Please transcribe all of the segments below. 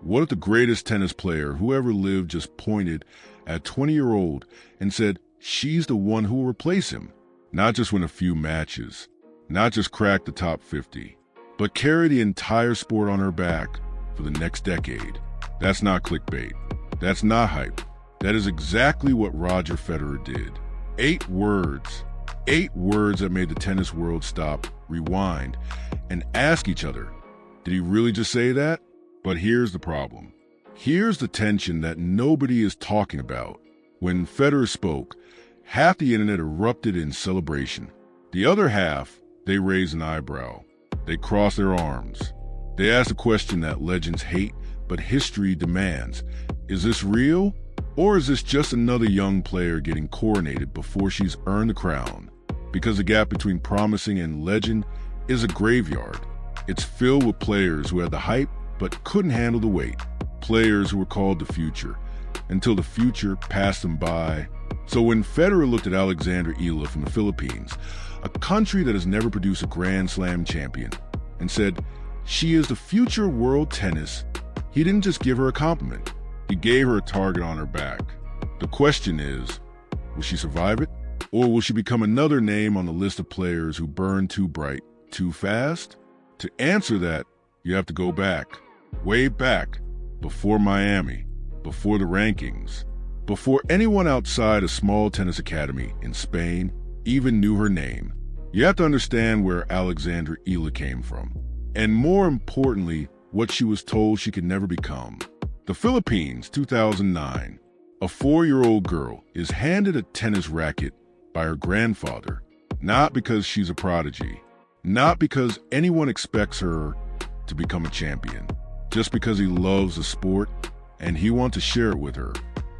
What if the greatest tennis player who ever lived just pointed at 20-year-old and said she's the one who will replace him? Not just win a few matches, not just crack the top 50, but carry the entire sport on her back for the next decade. That's not clickbait. That's not hype. That is exactly what Roger Federer did. 8 words. 8 words that made the tennis world stop, rewind, and ask each other, did he really just say that? But here's the problem. Here's the tension that nobody is talking about. When Federer spoke, half the internet erupted in celebration. The other half, they raised an eyebrow. They crossed their arms. They asked a question that legends hate, but history demands. Is this real? Or is this just another young player getting coronated before she's earned the crown? Because the gap between promising and legend is a graveyard. It's filled with players who had the hype but couldn't handle the weight. Players who were called the future, until the future passed them by. So when Federer looked at Alexandra Eala from the Philippines, a country that has never produced a Grand Slam champion, and said, she is the future world tennis, he didn't just give her a compliment. He gave her a target on her back. The question is, will she survive it? Or will she become another name on the list of players who burn too bright, too fast? To answer that, you have to go back, way back, before Miami, before the rankings, before anyone outside a small tennis academy in Spain even knew her name. You have to understand where Alexandra Eala came from, and more importantly, what she was told she could never become. The Philippines, 2009. A 4-year-old girl is handed a tennis racket by her grandfather, not because she's a prodigy, not because anyone expects her to become a champion, just because he loves the sport and he wants to share it with her.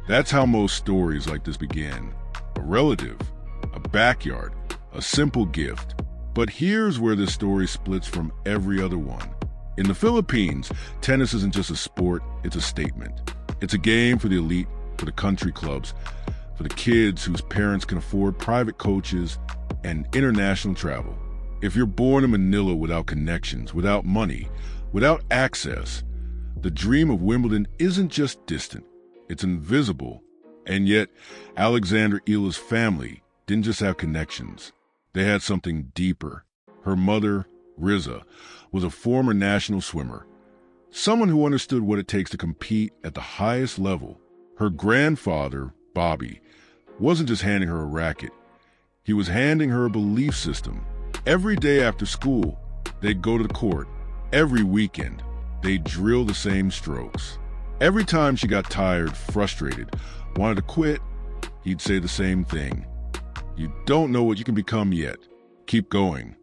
That's how most stories like this begin. A relative, a backyard, a simple gift. But here's where this story splits from every other one. In the Philippines, tennis isn't just a sport, it's a statement. It's a game for the elite, for the country clubs, for the kids whose parents can afford private coaches and international travel. If you're born in Manila without connections, without money, without access, the dream of Wimbledon isn't just distant, it's invisible. And yet, Alexandra Eala's family didn't just have connections. They had something deeper. Her mother, Riza, was a former national swimmer, someone who understood what it takes to compete at the highest level. Her grandfather, Bobby, wasn't just handing her a racket. He was handing her a belief system. Every day after school, they'd go to the court. Every weekend, they'd drill the same strokes. Every time she got tired, frustrated, wanted to quit, he'd say the same thing. You don't know what you can become yet. Keep going.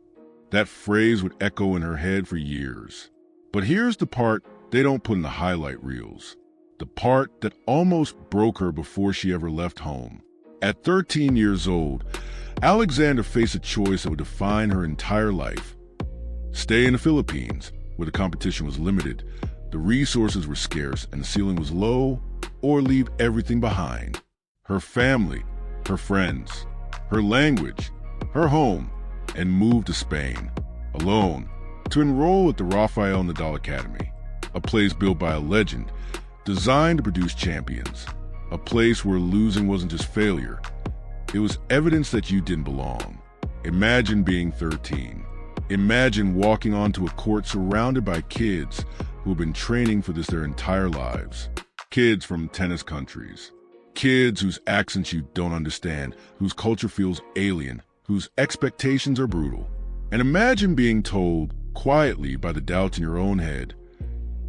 That phrase would echo in her head for years. But here's the part they don't put in the highlight reels. The part that almost broke her before she ever left home. At 13 years old, Alexandra faced a choice that would define her entire life. Stay in the Philippines, where the competition was limited, the resources were scarce, and the ceiling was low, or leave everything behind. Her family, her friends, her language, her home, and move to Spain, alone, to enroll at the Rafael Nadal Academy, a place built by a legend, designed to produce champions, a place where losing wasn't just failure, it was evidence that you didn't belong. Imagine being 13. Imagine walking onto a court surrounded by kids who have been training for this their entire lives. Kids from tennis countries. Kids whose accents you don't understand, whose culture feels alien, whose expectations are brutal. And imagine being told, quietly by the doubts in your own head,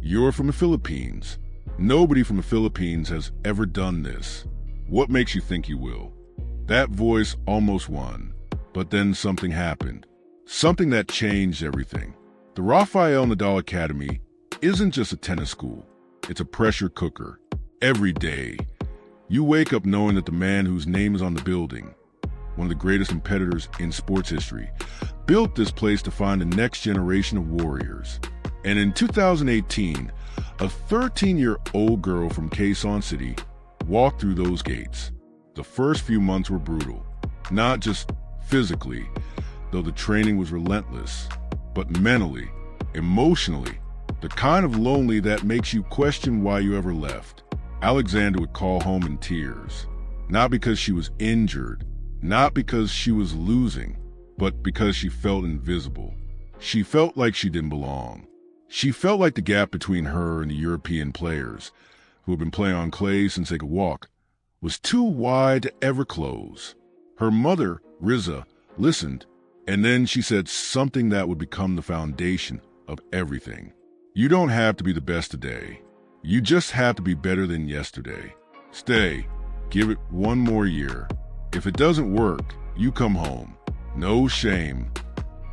you're from the Philippines. Nobody from the Philippines has ever done this. What makes you think you will? That voice almost won, but then something happened. Something that changed everything. The Rafael Nadal Academy isn't just a tennis school. It's a pressure cooker. Every day, you wake up knowing that the man whose name is on the building, one of the greatest competitors in sports history, built this place to find the next generation of warriors. And in 2018, a 13-year-old girl from Quezon City walked through those gates. The first few months were brutal, not just physically, though the training was relentless, but mentally, emotionally, The kind of lonely that makes you question why you ever left. Alexandra would call home in tears. Not because she was injured, not because she was losing, but because she felt invisible. She felt like she didn't belong. She felt like the gap between her and the European players, who had been playing on clay since they could walk, was too wide to ever close. Her mother, Riza, listened, and then she said something that would become the foundation of everything. You don't have to be the best today. You just have to be better than yesterday. Stay. Give it one more year. If it doesn't work, you come home. No shame.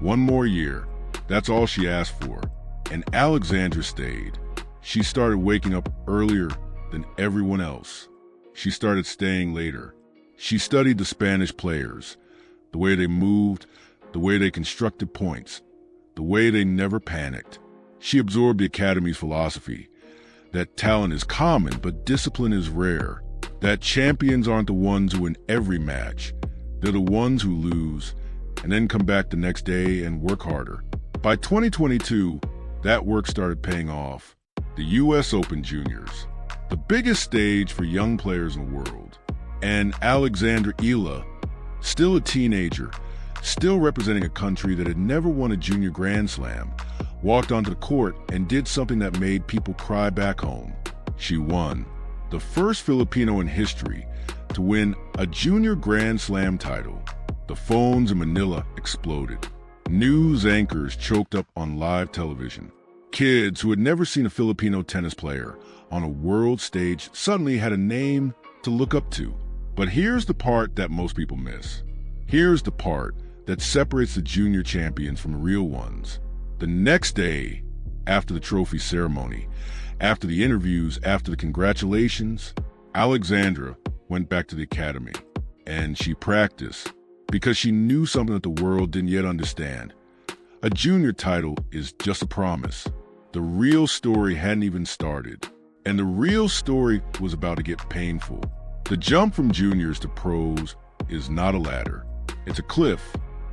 One more year. That's all she asked for. And Alexandra stayed. She started waking up earlier than everyone else. She started staying later. She studied the Spanish players, the way they moved, the way they constructed points, the way they never panicked. She absorbed the academy's philosophy, that talent is common but discipline is rare, that champions aren't the ones who win every match. They're the ones who lose and then come back the next day and work harder. By 2022, that work started paying off. The U.S. Open Juniors, the biggest stage for young players in the world. And Alexandra Eala, still a teenager, still representing a country that had never won a junior Grand Slam, walked onto the court and did something that made people cry back home. She won. The first Filipino in history to win a junior Grand Slam title. The phones in Manila exploded. News anchors choked up on live television. Kids who had never seen a Filipino tennis player on a world stage suddenly had a name to look up to. But here's the part that most people miss. Here's the part that separates the junior champions from the real ones. The next day, after the trophy ceremony, after the interviews, after the congratulations, Alexandra went back to the academy, and she practiced because she knew something that the world didn't yet understand. A junior title is just a promise. The real story hadn't even started, and the real story was about to get painful. The jump from juniors to pros is not a ladder. It's a cliff.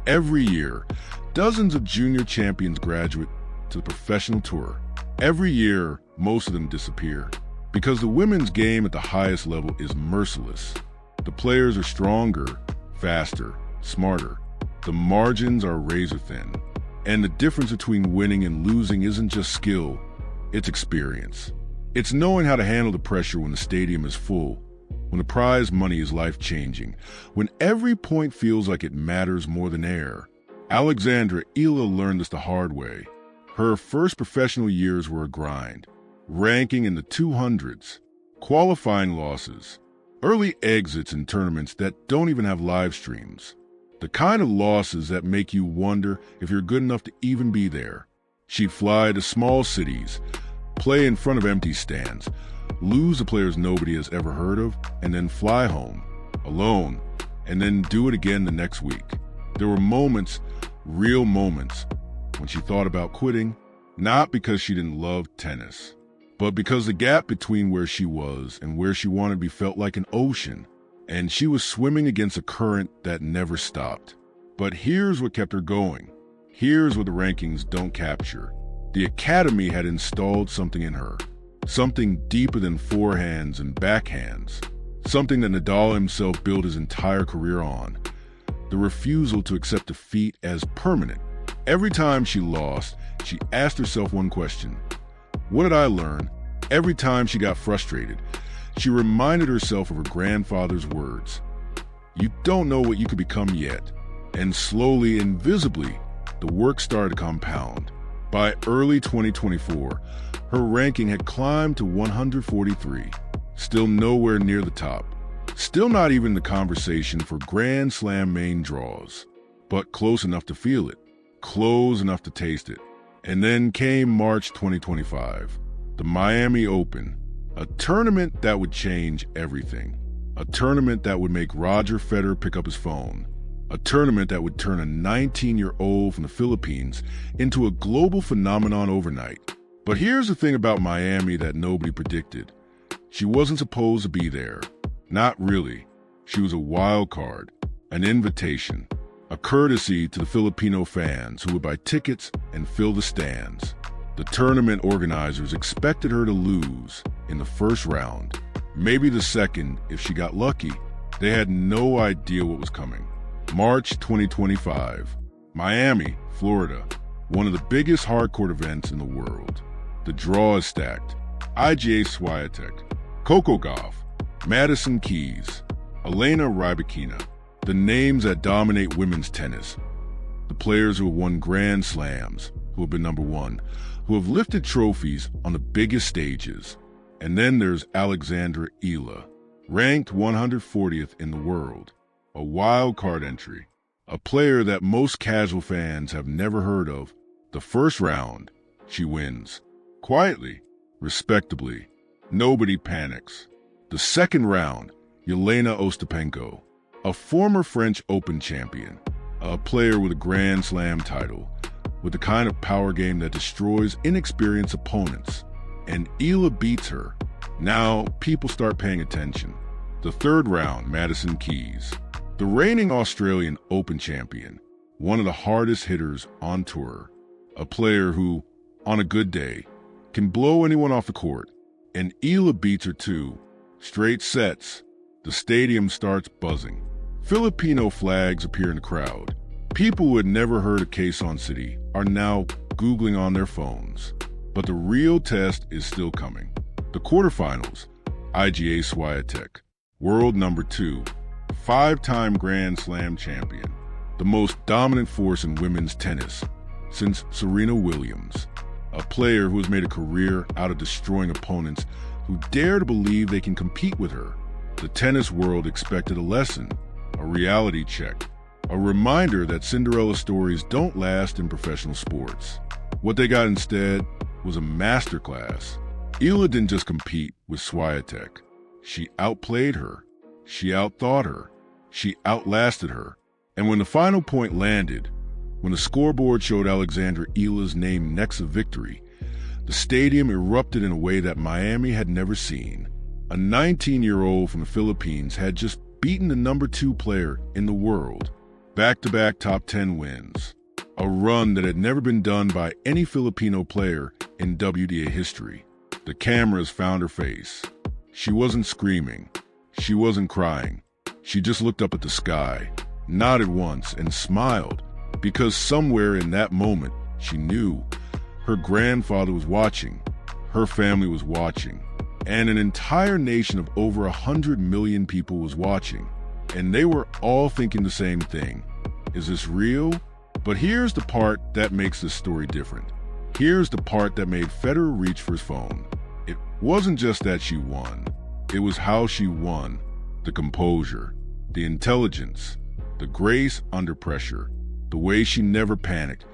Every year, dozens of junior champions graduate to the professional tour. Every year, most of them disappear because the women's game at the highest level is merciless. The players are stronger, faster, smarter. The margins are razor thin. And the difference between winning and losing isn't just skill, it's experience. It's knowing how to handle the pressure when the stadium is full, when the prize money is life-changing, when every point feels like it matters more than air. Alexandra Eala learned this the hard way. Her first professional years were a grind, ranking in the 200s, qualifying losses, early exits in tournaments that don't even have live streams. The kind of losses that make you wonder if you're good enough to even be there. She'd fly to small cities, play in front of empty stands, lose to players nobody has ever heard of, and then fly home, alone, and then do it again the next week. There were moments, real moments, when she thought about quitting, not because she didn't love tennis, but because the gap between where she was and where she wanted to be felt like an ocean, and she was swimming against a current that never stopped. But here's what kept her going. Here's what the rankings don't capture. The academy had installed something in her, something deeper than forehands and backhands, something that Nadal himself built his entire career on, the refusal to accept defeat as permanent. Every time she lost, she asked herself one question: what did I learn? Every time she got frustrated, she reminded herself of her grandfather's words: you don't know what you could become yet. And slowly, invisibly, the work started to compound. By early 2024, her ranking had climbed to 143, still nowhere near the top, still not even the conversation for Grand Slam main draws, but close enough to feel it, close enough to taste it. And then came March 2025, the Miami Open, a tournament that would change everything, a tournament that would make Roger Federer pick up his phone, a tournament that would turn a 19-year-old from the Philippines into a global phenomenon overnight. But here's the thing about Miami that nobody predicted. She wasn't supposed to be there. Not really. She was a wild card, an invitation, a courtesy to the Filipino fans who would buy tickets and fill the stands. The tournament organizers expected her to lose in the first round, maybe the second if she got lucky. They had no idea what was coming. March 2025, Miami, Florida, one of the biggest hardcourt events in the world. The draw is stacked. IGA Swiatek, Coco Gauff, Madison Keys, Elena Rybakina, the names that dominate women's tennis. The players who have won Grand Slams, who have been number one, who have lifted trophies on the biggest stages. And then there's Alexandra Eala, ranked 140th in the world, a wild card entry, a player that most casual fans have never heard of. The first round, she wins. Quietly, respectably, nobody panics. The second round, Jelena Ostapenko, a former French Open champion, a player with a Grand Slam title, with the kind of power game that destroys inexperienced opponents. And Eala beats her. Now, people start paying attention. The third round, Madison Keys, the reigning Australian Open champion, one of the hardest hitters on tour, a player who, on a good day, can blow anyone off the court. And Eala beats her too. Straight sets. The stadium starts buzzing. Filipino flags appear in the crowd. People who had never heard of Quezon City are now Googling on their phones. But the real test is still coming. The quarterfinals, IGA Swiatek, world number 2, 5-time Grand Slam champion, the most dominant force in women's tennis since Serena Williams, a player who has made a career out of destroying opponents who dare to believe they can compete with her. The tennis world expected a lesson, a reality check, a reminder that Cinderella stories don't last in professional sports. What they got instead was a masterclass. Eala didn't just compete with Swiatek. She outplayed her. She outthought her. She outlasted her. And when the final point landed, when the scoreboard showed Alexandra Eala's name next to victory, the stadium erupted in a way that Miami had never seen. A 19-year-old from the Philippines had just beaten the number 2 player in the world. Back-to-back top 10 wins. A run that had never been done by any Filipino player in WTA history. The cameras found her face. She wasn't screaming. She wasn't crying. She just looked up at the sky, nodded once, and smiled, because somewhere in that moment, she knew her grandfather was watching, her family was watching, and an entire nation of over 100 million people was watching. And they were all thinking the same thing. Is this real? But here's the part that makes this story different. Here's the part that made Federer reach for his phone. It wasn't just that she won. It was how she won. The composure, the intelligence, the grace under pressure, the way she never panicked,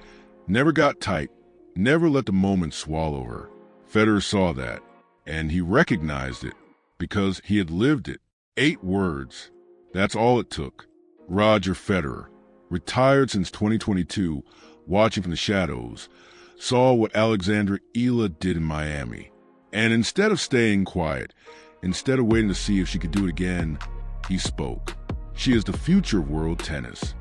never got tight, never let the moment swallow her. Federer saw that, and he recognized it because he had lived it. 8 words. That's all it took. Roger Federer, retired since 2022, watching from the shadows, saw what Alexandra Eala did in Miami. And instead of staying quiet, instead of waiting to see if she could do it again, he spoke. She is the future of world tennis.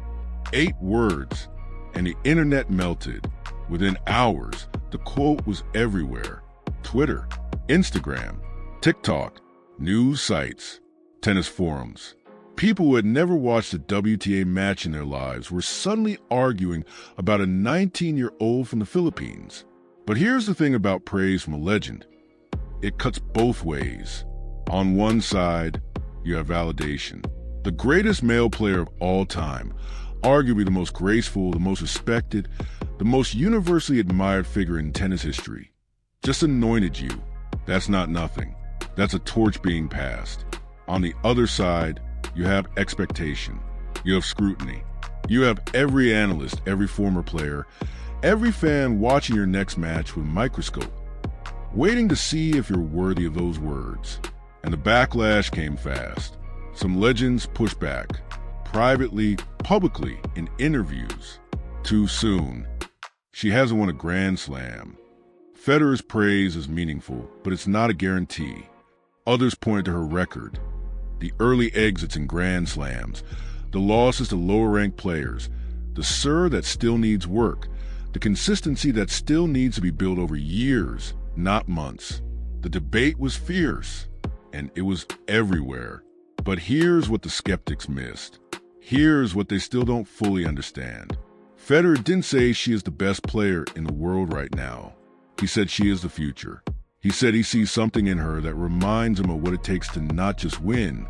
8 words, and the internet melted. Within hours, the quote was everywhere. Twitter, Instagram, TikTok, news sites, tennis forums. People who had never watched a WTA match in their lives were suddenly arguing about a 19-year-old from the Philippines. But here's the thing about praise from a legend. It cuts both ways. On one side, you have validation. The greatest male player of all time, arguably the most graceful, the most respected, the most universally admired figure in tennis history, just anointed you. That's not nothing. That's a torch being passed. On the other side, you have expectation. You have scrutiny. You have every analyst, every former player, every fan watching your next match with a microscope, waiting to see if you're worthy of those words. And the backlash came fast. Some legends pushed back, privately, publicly, in interviews. Too soon. She hasn't won a Grand Slam. Federer's praise is meaningful, but it's not a guarantee. Others point to her record. The early exits in Grand Slams, the losses to lower-ranked players, the serve that still needs work, The consistency that still needs to be built over years, not months. The debate was fierce, and it was everywhere. But here's what the skeptics missed. Here's what they still don't fully understand. Federer didn't say she is the best player in the world right now. He said she is the future. He said he sees something in her that reminds him of what it takes to not just win,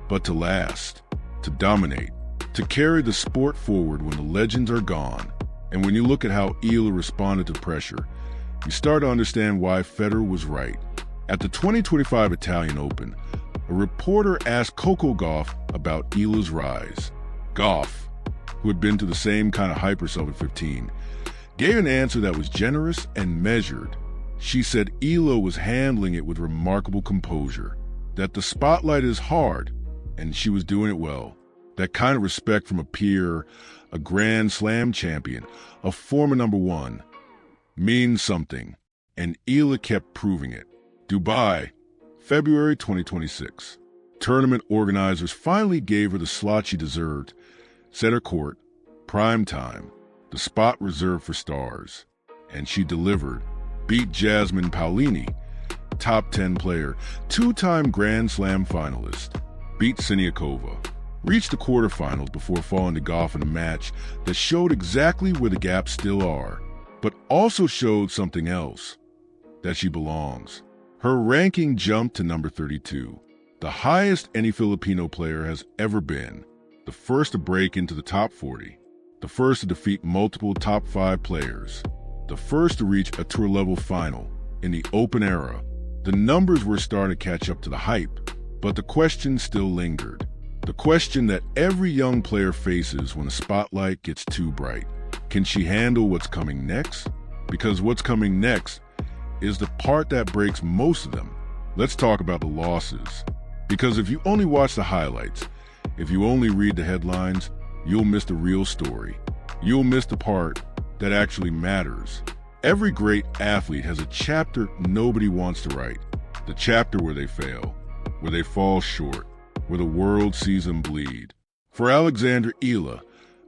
but to last, to dominate, to carry the sport forward when the legends are gone. And when you look at how Eala responded to pressure, you start to understand why Federer was right. At the 2025 Italian Open, a reporter asked Coco Gauff about Eala's rise. Gauff, who had been through the same kind of hype herself at 15, gave an answer that was generous and measured. She said Eala was handling it with remarkable composure, that the spotlight is hard, and she was doing it well. That kind of respect from a peer, a Grand Slam champion, a former #1, means something, and Eala kept proving it. Dubai, February 2026. Tournament organizers finally gave her the slot she deserved. Center court, prime time, the spot reserved for stars. And she delivered. Beat Jasmine Paolini, top 10 player, two-time Grand Slam finalist. Beat Siniakova. Reached the quarterfinals before falling to Gauff in a match that showed exactly where the gaps still are, but also showed something else, that she belongs. Her ranking jumped to number 32, the highest any Filipino player has ever been, the first to break into the top 40, the first to defeat multiple top 5 players, the first to reach a tour-level final in the Open era. The numbers were starting to catch up to the hype, but the question still lingered. The question that every young player faces when the spotlight gets too bright. Can she handle what's coming next? Because what's coming next is the part that breaks most of them. Let's talk about the losses. Because if you only watch the highlights, if you only read the headlines, you'll miss the real story. You'll miss the part that actually matters. Every great athlete has a chapter nobody wants to write. The chapter where they fail, where they fall short, where the world sees them bleed. For Alexandra Eala,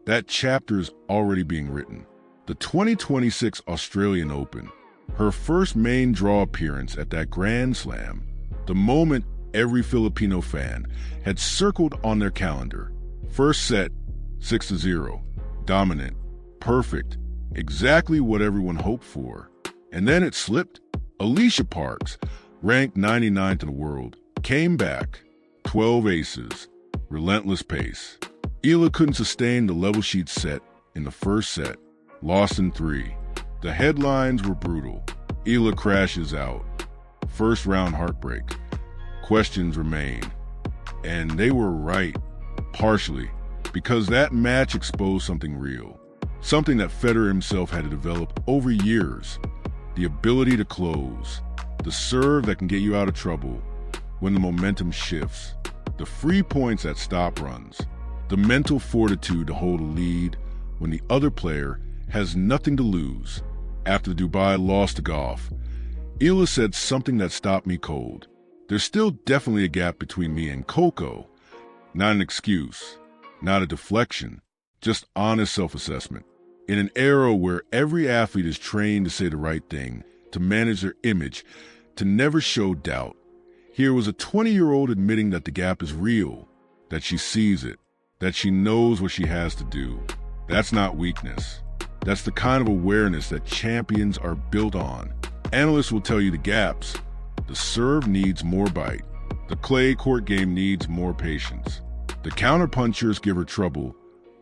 that chapter is already being written. The 2026 Australian Open, her first main draw appearance at that Grand Slam, the moment every Filipino fan had circled on their calendar. First set, 6-0, dominant, perfect, exactly what everyone hoped for. And then it slipped. Alicia Parks, ranked 99th in the world, came back. 12 aces, relentless pace. Eala couldn't sustain the level she'd set in the first set, lost in 3. The headlines were brutal. Eala crashes out. First round heartbreak. Questions remain. And they were right, partially, because that match exposed something real. Something that Federer himself had to develop over years. The ability to close. The serve that can get you out of trouble when the momentum shifts, the free points at stop runs, the mental fortitude to hold a lead when the other player has nothing to lose. After the Dubai loss to Gauff, Eala said something that stopped me cold. There's still definitely a gap between me and Coco. Not an excuse, not a deflection, just honest self-assessment. In an era where every athlete is trained to say the right thing, to manage their image, to never show doubt, here was a 20-year-old admitting that the gap is real, that she sees it, that she knows what she has to do. That's not weakness. That's the kind of awareness that champions are built on. Analysts will tell you the gaps. The serve needs more bite. The clay court game needs more patience. The counterpunchers give her trouble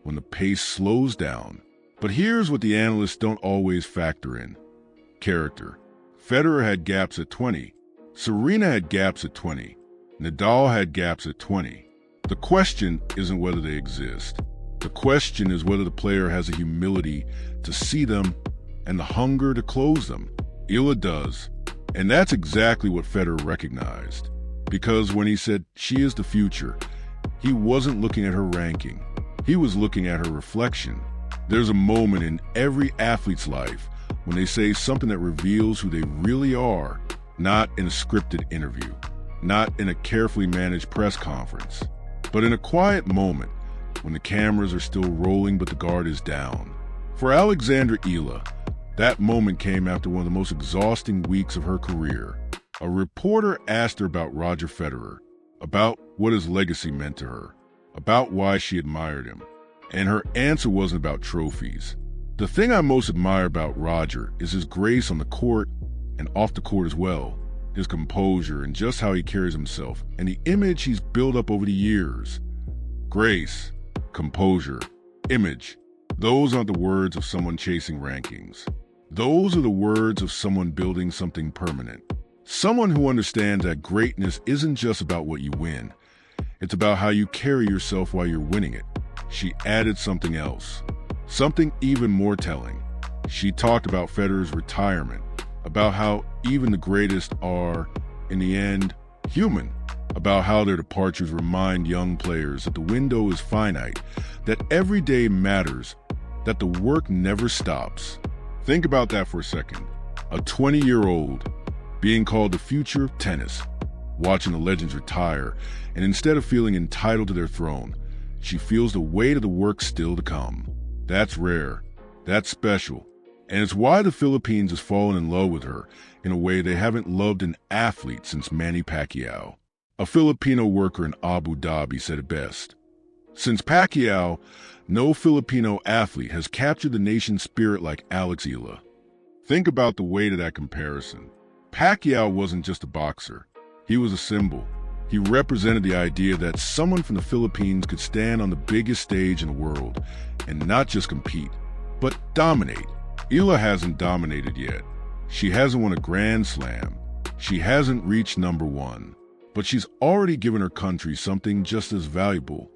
when the pace slows down. But here's what the analysts don't always factor in. Character. Federer had gaps at 20. Serena had gaps at 20. Nadal had gaps at 20. The question isn't whether they exist. The question is whether the player has the humility to see them and the hunger to close them. Eala does. And that's exactly what Federer recognized. Because when he said she is the future, he wasn't looking at her ranking. He was looking at her reflection. There's a moment in every athlete's life when they say something that reveals who they really are. Not in a scripted interview, not in a carefully managed press conference, but in a quiet moment when the cameras are still rolling but the guard is down. For Alexandra Eala, that moment came after one of the most exhausting weeks of her career. A reporter asked her about Roger Federer, about what his legacy meant to her, about why she admired him. And her answer wasn't about trophies. The thing I most admire about Roger is his grace on the court and off the court as well, his composure and just how he carries himself, and the image he's built up over the years. Grace, composure, image. Those aren't the words of someone chasing rankings. Those are the words of someone building something permanent. Someone who understands that greatness isn't just about what you win. It's about how you carry yourself while you're winning it. She added something else, something even more telling. She talked about Federer's retirement, about how even the greatest are, in the end, human, about how their departures remind young players that the window is finite, that every day matters, that the work never stops. Think about that for a second. A 20-year-old being called the future of tennis, watching the legends retire, and instead of feeling entitled to their throne, she feels the weight of the work still to come. That's rare. That's special. And it's why the Philippines has fallen in love with her in a way they haven't loved an athlete since Manny Pacquiao. A Filipino worker in Abu Dhabi said it best. Since Pacquiao, no Filipino athlete has captured the nation's spirit like Alex Eala. Think about the weight of that comparison. Pacquiao wasn't just a boxer. He was a symbol. He represented the idea that someone from the Philippines could stand on the biggest stage in the world and not just compete, but dominate. Eala hasn't dominated yet. She hasn't won a Grand Slam. She hasn't reached #1. But she's already given her country something just as valuable.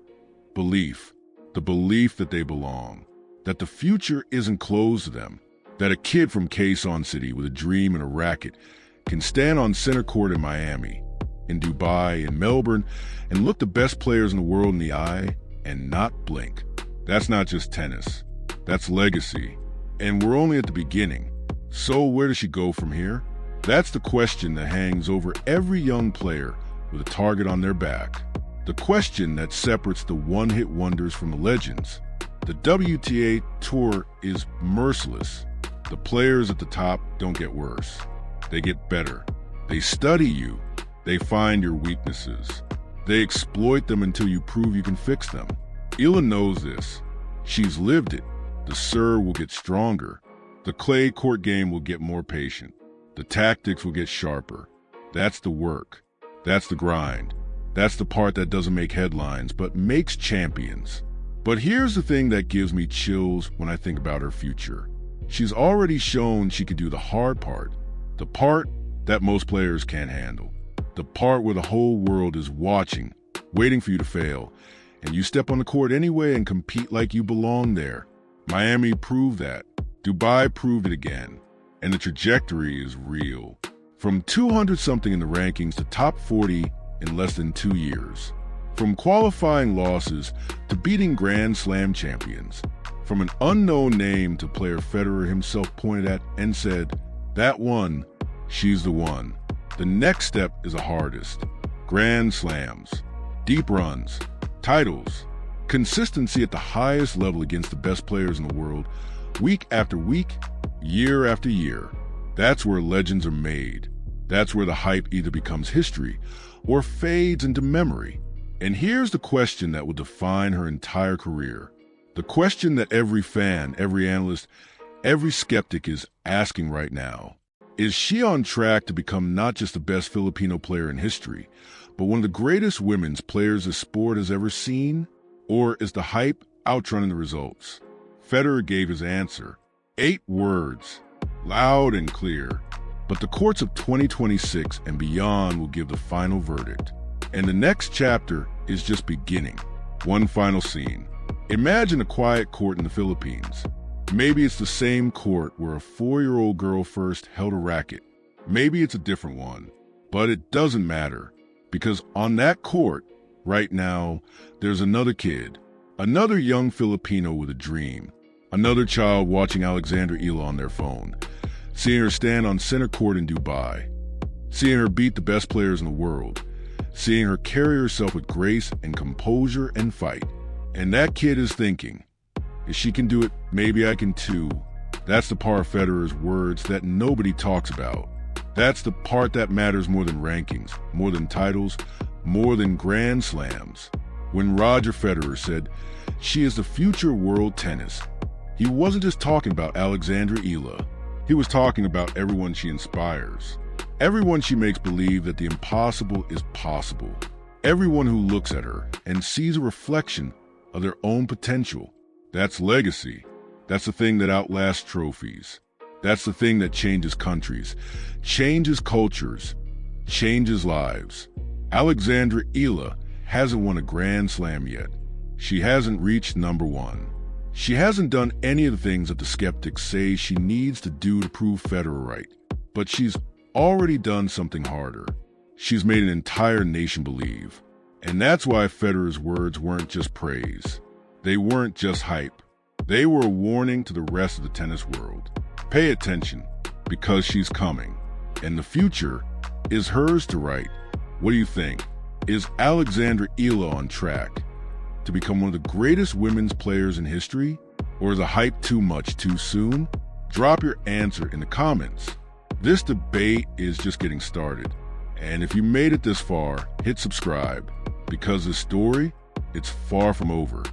Belief. The belief that they belong. That the future isn't closed to them. That a kid from Quezon City with a dream and a racket can stand on center court in Miami, in Dubai, in Melbourne, and look the best players in the world in the eye and not blink. That's not just tennis. That's legacy. And we're only at the beginning. So where does she go from here? That's the question that hangs over every young player with a target on their back. The question that separates the one-hit wonders from the legends. The WTA Tour is merciless. The players at the top don't get worse. They get better. They study you. They find your weaknesses. They exploit them until you prove you can fix them. Eala knows this. She's lived it. The serve will get stronger. The clay court game will get more patient. The tactics will get sharper. That's the work. That's the grind. That's the part that doesn't make headlines, but makes champions. But here's the thing that gives me chills when I think about her future. She's already shown she can do the hard part. The part that most players can't handle. The part where the whole world is watching, waiting for you to fail, and you step on the court anyway and compete like you belong there. Miami proved that. Dubai proved it again. And the trajectory is real. From 200-something in the rankings to top 40 in less than 2 years. From qualifying losses to beating Grand Slam champions. From an unknown name to player Federer himself pointed at and said, "That one, she's the one." The next step is the hardest. Grand Slams, deep runs, titles, consistency at the highest level against the best players in the world, week after week, year after year. That's where legends are made. That's where the hype either becomes history or fades into memory. And here's the question that will define her entire career. The question that every fan, every analyst, every skeptic is asking right now. Is she on track to become not just the best Filipino player in history, but one of the greatest women's players the sport has ever seen? Or is the hype outrunning the results? Federer gave his answer. 8 words, loud and clear. But the courts of 2026 and beyond will give the final verdict. And the next chapter is just beginning. One final scene. Imagine a quiet court in the Philippines. Maybe it's the same court where a 4-year-old girl first held a racket. Maybe it's a different one. But it doesn't matter. Because on that court, right now, there's another kid. Another young Filipino with a dream. Another child watching Alexandra Eala on their phone. Seeing her stand on center court in Dubai. Seeing her beat the best players in the world. Seeing her carry herself with grace and composure and fight. And that kid is thinking, If she can do it, maybe I can too. That's the part of Federer's words that nobody talks about. That's the part that matters more than rankings, more than titles, more than Grand Slams. When Roger Federer said, "She is the future of world tennis," he wasn't just talking about Alexandra Eala. He was talking about everyone she inspires. Everyone she makes believe that the impossible is possible. Everyone who looks at her and sees a reflection of their own potential. That's legacy. That's the thing that outlasts trophies. That's the thing that changes countries, changes cultures, changes lives. Alexandra Eala hasn't won a Grand Slam yet. She hasn't reached number one. She hasn't done any of the things that the skeptics say she needs to do to prove Federer right. But she's already done something harder. She's made an entire nation believe. And that's why Federer's words weren't just praise. They weren't just hype. They were a warning to the rest of the tennis world. Pay attention, because she's coming. And the future is hers to write. What do you think? Is Alexandra Eala on track to become one of the greatest women's players in history? Or is the hype too much too soon? Drop your answer in the comments. This debate is just getting started. And if you made it this far, hit subscribe, because this story, it's far from over.